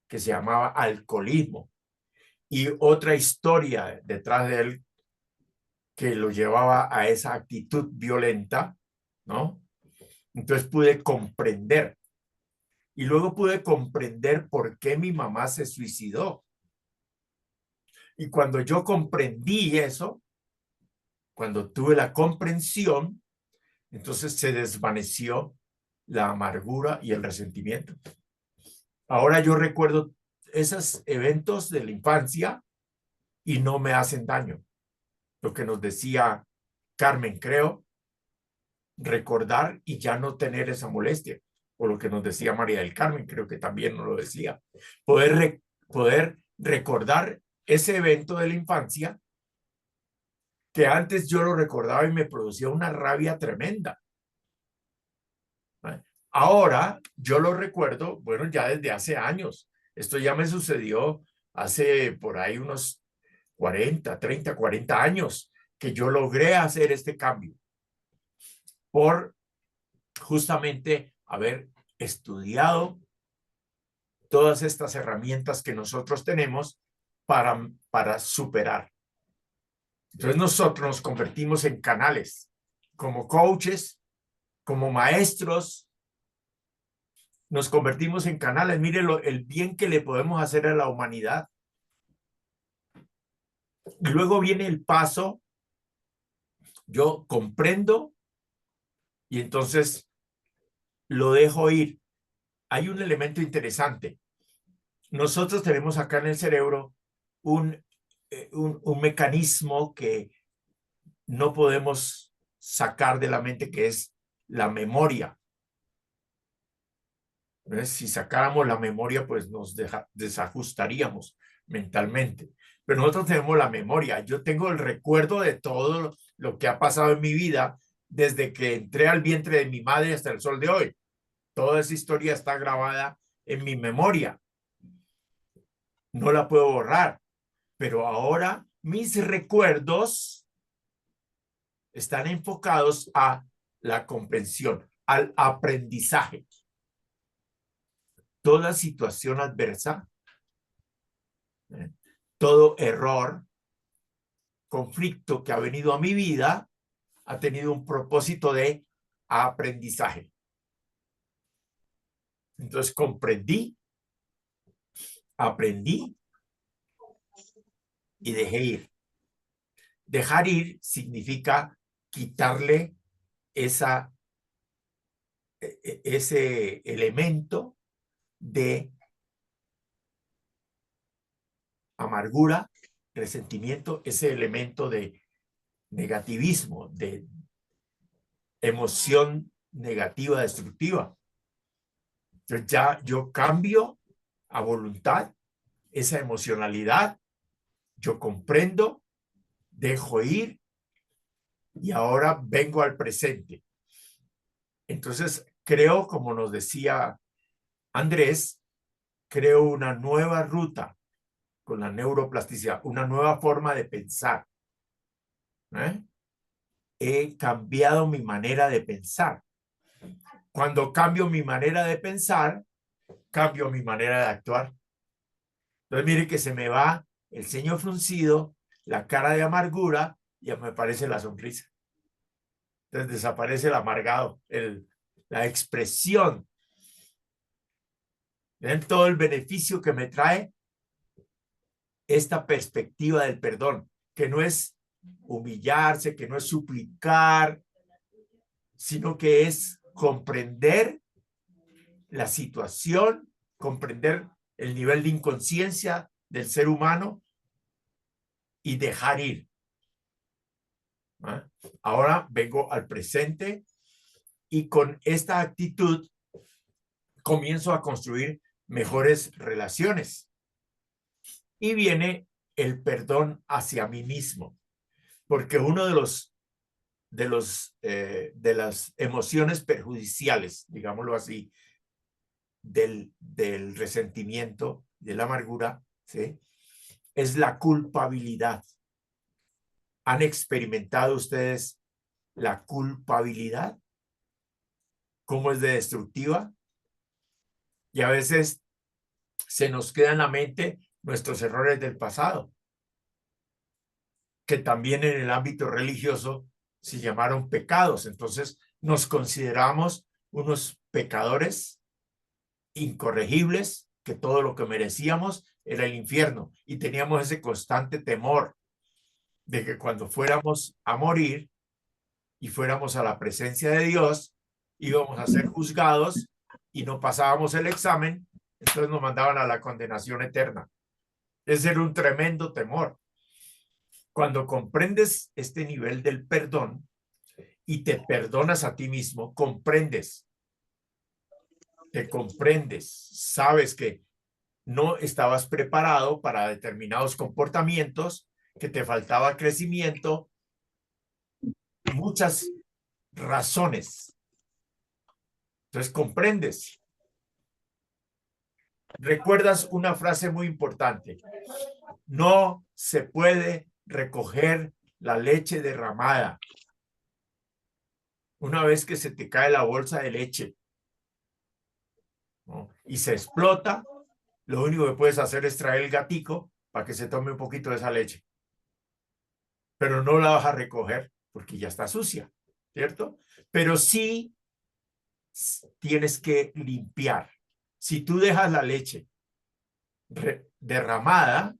que se llamaba alcoholismo, y otra historia detrás de él que lo llevaba a esa actitud violenta, ¿no? Entonces pude comprender. Y luego pude comprender por qué mi mamá se suicidó. Y cuando yo comprendí eso, cuando tuve la comprensión, entonces se desvaneció la amargura y el resentimiento. Ahora yo recuerdo esos eventos de la infancia y no me hacen daño. Lo que nos decía Carmen, creo, recordar y ya no tener esa molestia. O lo que nos decía María del Carmen, creo que también nos lo decía. Poder recordar ese evento de la infancia que antes yo lo recordaba y me producía una rabia tremenda. Ahora yo lo recuerdo, bueno, ya desde hace años. Esto ya me sucedió hace por ahí unos 40 años que yo logré hacer este cambio por justamente haber estudiado todas estas herramientas que nosotros tenemos para superar. Entonces nosotros nos convertimos en canales, como coaches, como maestros, nos convertimos en canales. Mire el bien que le podemos hacer a la humanidad. Y luego viene el paso, yo comprendo y entonces lo dejo ir. Hay un elemento interesante. Nosotros tenemos acá en el cerebro un mecanismo que no podemos sacar de la mente, que es la memoria. Si sacáramos la memoria, pues nos desajustaríamos mentalmente. Pero nosotros tenemos la memoria. Yo tengo el recuerdo de todo lo que ha pasado en mi vida desde que entré al vientre de mi madre hasta el sol de hoy. Toda esa historia está grabada en mi memoria. No la puedo borrar. Pero ahora mis recuerdos están enfocados a la comprensión, al aprendizaje. Toda situación adversa, todo error, conflicto que ha venido a mi vida, ha tenido un propósito de aprendizaje. Entonces comprendí, aprendí y dejé ir. Dejar ir significa quitarle ese elemento de amargura, resentimiento, ese elemento de negativismo, de emoción negativa, destructiva. Entonces ya yo cambio a voluntad esa emocionalidad, yo comprendo, dejo ir y ahora vengo al presente. Entonces creo, como nos decía Andrés, creo una nueva ruta con la neuroplasticidad, una nueva forma de pensar. He cambiado mi manera de pensar. Cuando cambio mi manera de pensar, cambio mi manera de actuar. Entonces mire que se me va el ceño fruncido, la cara de amargura y ya me aparece la sonrisa. Entonces desaparece el amargado, la expresión. ¿Ven todo el beneficio que me trae esta perspectiva del perdón? Que no es humillarse, que no es suplicar, sino que es comprender la situación, comprender el nivel de inconsciencia del ser humano y dejar ir. Ahora vengo al presente y con esta actitud comienzo a construir mejores relaciones. Y viene el perdón hacia mí mismo, porque uno de las emociones perjudiciales, digámoslo así, del resentimiento, de la amargura, ¿sí?, es la culpabilidad. ¿Han experimentado ustedes la culpabilidad? ¿Cómo es de destructiva? Y a veces se nos queda en la mente nuestros errores del pasado, que también en el ámbito religioso se llamaron pecados. Entonces nos consideramos unos pecadores incorregibles, que todo lo que merecíamos era el infierno y teníamos ese constante temor de que cuando fuéramos a morir y fuéramos a la presencia de Dios, íbamos a ser juzgados y no pasábamos el examen, entonces nos mandaban a la condenación eterna. Ese era un tremendo temor. Cuando comprendes este nivel del perdón y te perdonas a ti mismo, comprendes, te comprendes, sabes que no estabas preparado para determinados comportamientos, que te faltaba crecimiento, muchas razones. Entonces comprendes. Recuerdas una frase muy importante: no se puede recoger la leche derramada. Una vez que se te cae la bolsa de leche, ¿no?, y se explota, lo único que puedes hacer es traer el gatico para que se tome un poquito de esa leche. Pero no la vas a recoger porque ya está sucia, ¿cierto? Pero sí tienes que limpiar. Si tú dejas la leche derramada,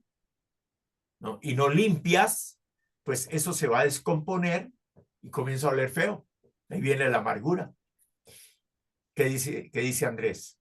¿no?, y no limpias, pues eso se va a descomponer y comienza a oler feo. Ahí viene la amargura. ¿Qué dice Andrés?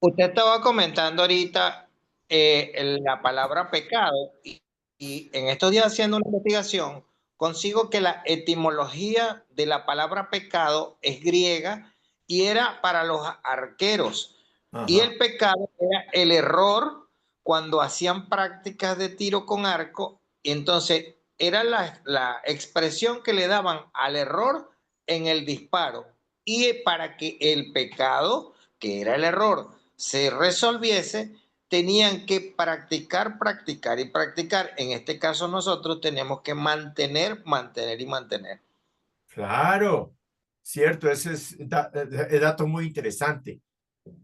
Usted estaba comentando ahorita la palabra pecado y en estos días haciendo una investigación consigo que la etimología de la palabra pecado es griega y era para los arqueros. Ajá. Y el pecado era el error cuando hacían prácticas de tiro con arco, y entonces era la expresión que le daban al error en el disparo. Y para que el pecado, que era el error, se resolviese, tenían que practicar, practicar y practicar. En este caso nosotros tenemos que mantener, mantener y mantener. Claro, cierto, ese es dato muy interesante.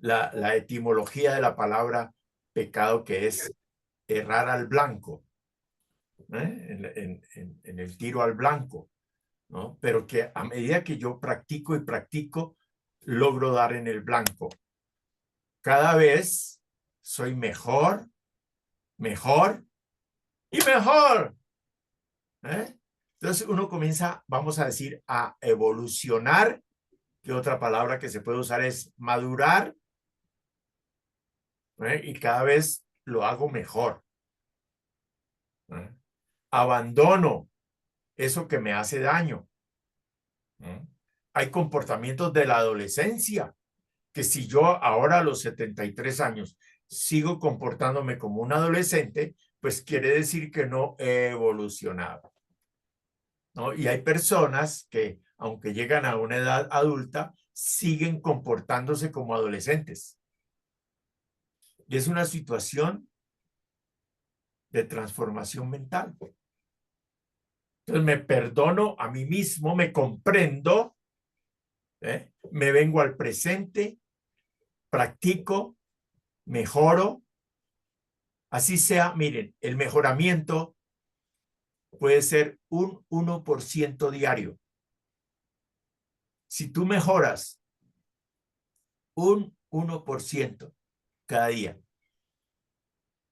La etimología de la palabra pecado, que es errar al blanco, ¿eh? En el tiro al blanco. ¿no? Pero que a medida que yo practico y practico, logro dar en el blanco. Cada vez soy mejor, mejor y mejor. ¿Eh? Entonces uno comienza, vamos a decir, a evolucionar, que otra palabra que se puede usar es madurar, ¿eh? Y cada vez lo hago mejor. ¿Eh? Abandono eso que me hace daño. ¿Eh? Hay comportamientos de la adolescencia que si yo ahora a los 73 años sigo comportándome como un adolescente, pues quiere decir que no he evolucionado, ¿no? Y hay personas que, aunque llegan a una edad adulta, siguen comportándose como adolescentes. Y es una situación de transformación mental. Entonces me perdono a mí mismo, me comprendo, me vengo al presente, practico, mejoro. Así sea, miren, el mejoramiento puede ser un 1% diario. Si tú mejoras un 1% cada día,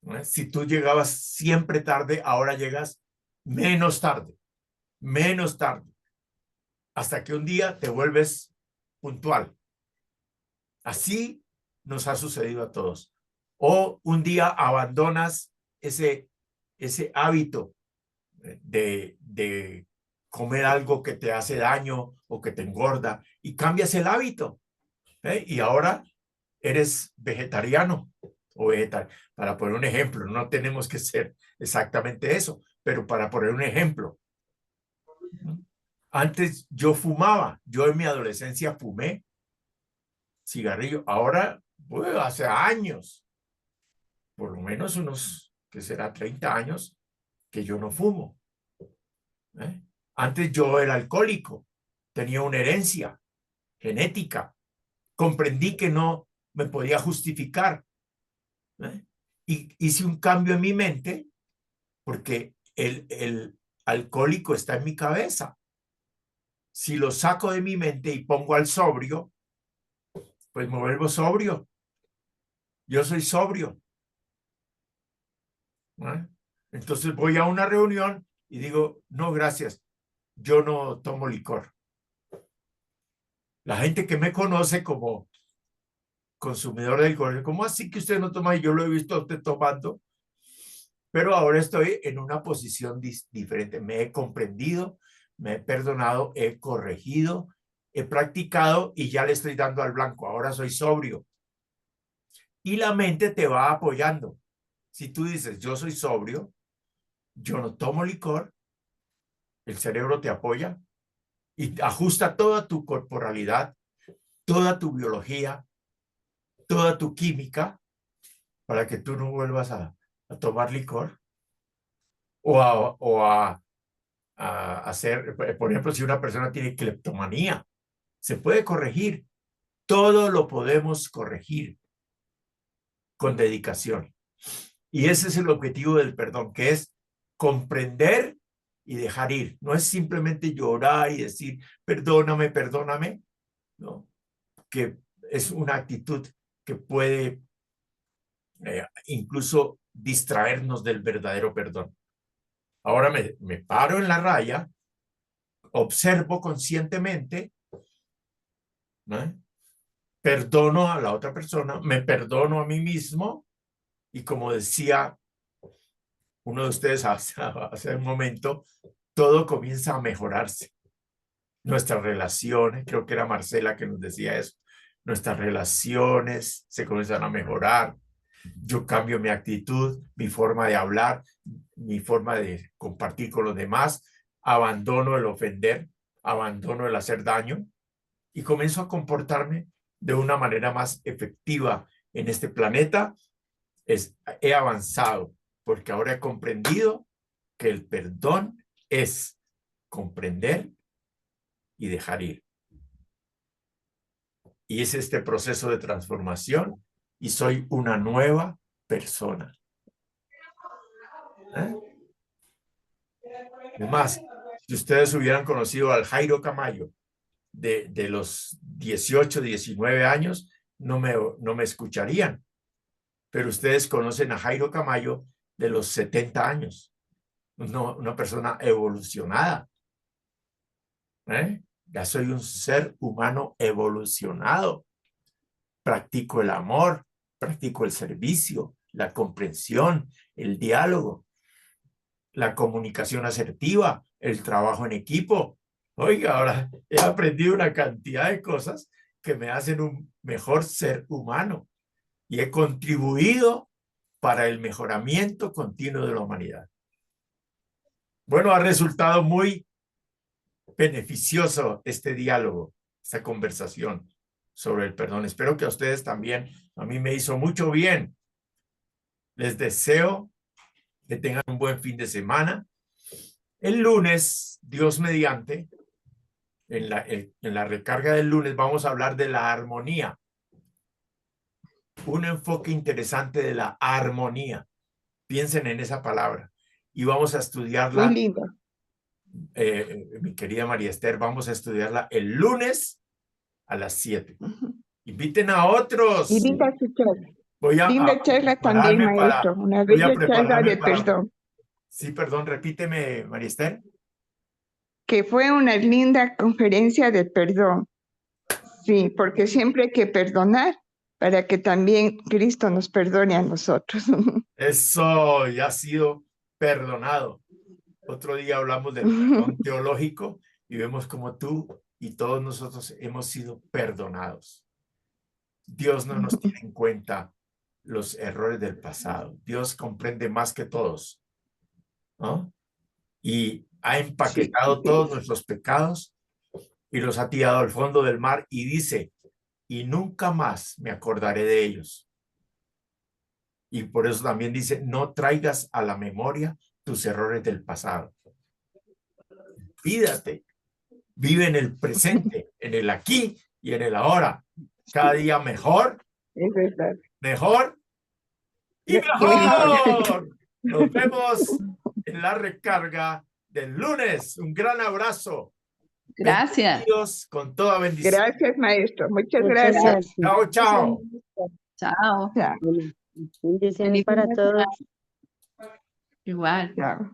¿no? Si tú llegabas siempre tarde, ahora llegas menos tarde, hasta que un día te vuelves puntual. Así nos ha sucedido a todos. O un día abandonas ese hábito de comer algo que te hace daño o que te engorda y cambias el hábito, y ahora eres vegetariano o vegetal. Para poner un ejemplo, no tenemos que ser exactamente eso, pero para poner un ejemplo. Antes yo fumaba, yo en mi adolescencia fumé cigarrillo, ahora, bueno, hace años, por lo menos unos, que será 30 años, que yo no fumo. Antes yo era alcohólico, tenía una herencia genética, comprendí que no me podía justificar, y hice un cambio en mi mente porque el alcohólico está en mi cabeza. Si lo saco de mi mente y pongo al sobrio, pues me vuelvo sobrio. Yo soy sobrio. Entonces voy a una reunión y digo, no, gracias, yo no tomo licor. La gente que me conoce como consumidor de licor, ¿cómo así que usted no toma? Y yo lo he visto a usted tomando. Pero ahora estoy en una posición diferente. Me he comprendido, me he perdonado, he corregido, he practicado y ya le estoy dando al blanco. Ahora soy sobrio. Y la mente te va apoyando. Si tú dices, yo soy sobrio, yo no tomo licor, el cerebro te apoya y ajusta toda tu corporalidad, toda tu biología, toda tu química para que tú no vuelvas a tomar licor o a hacer, por ejemplo, si una persona tiene cleptomanía, se puede corregir. Todo lo podemos corregir con dedicación. Y ese es el objetivo del perdón, que es comprender y dejar ir. No es simplemente llorar y decir, perdóname, perdóname, ¿no? Que es una actitud que puede incluso distraernos del verdadero perdón. Ahora me paro en la raya, observo conscientemente, ¿no? Perdono a la otra persona, me perdono a mí mismo y como decía uno de ustedes hace un momento, todo comienza a mejorarse. Nuestras relaciones, creo que era Marcela que nos decía eso, nuestras relaciones se comienzan a mejorar. Yo cambio mi actitud, mi forma de hablar, mi forma de compartir con los demás, abandono el ofender, abandono el hacer daño y comienzo a comportarme de una manera más efectiva en este planeta. He avanzado porque ahora he comprendido que el perdón es comprender y dejar ir. Y es este proceso de transformación y soy una nueva persona. Es más, Si ustedes hubieran conocido al Jairo Camayo de los 18, 19 años, no me escucharían. Pero ustedes conocen a Jairo Camayo de los 70 años. Una persona evolucionada. Ya soy un ser humano evolucionado. Practico el amor, practico el servicio, la comprensión, el diálogo, la comunicación asertiva, el trabajo en equipo. Oiga, ahora he aprendido una cantidad de cosas que me hacen un mejor ser humano y he contribuido para el mejoramiento continuo de la humanidad. Bueno, ha resultado muy beneficioso este diálogo, esta conversación sobre el perdón. Espero que a ustedes también, a mí me hizo mucho bien. Les deseo que tengan un buen fin de semana. El lunes, Dios mediante, en la recarga del lunes vamos a hablar de la armonía. Un enfoque interesante de la armonía. Piensen en esa palabra y vamos a estudiarla. Muy lindo. Mi querida María Esther, vamos a estudiarla el lunes a las 7. Inviten a otros. Y linda su charla. Voy a Linda charla también, prepararme maestro. Una voy a bella charla prepararme de para- perdón. Sí, perdón, repíteme, María Esther. Que fue una linda conferencia de perdón. Sí, porque siempre hay que perdonar para que también Cristo nos perdone a nosotros. Eso ya ha sido perdonado. Otro día hablamos del perdón teológico y vemos cómo tú y todos nosotros hemos sido perdonados. Dios no nos tiene en cuenta los errores del pasado. Dios comprende más que todos, ¿no? Y ha empaquetado todos nuestros pecados y los ha tirado al fondo del mar y dice, y nunca más me acordaré de ellos. Y por eso también dice, no traigas a la memoria tus errores del pasado. Olvídate, vive en el presente, en el aquí y en el ahora. Cada día mejor, Es verdad. mejor y mejor. Nos vemos en la recarga del lunes. Un gran abrazo. Gracias. Bendecidos con toda bendición. Gracias, maestro. Muchas Muchas gracias. gracias. Chao, chao. Chao. Chao. Bendiciones Feliz para fin de todos. semana. Igual. Chao.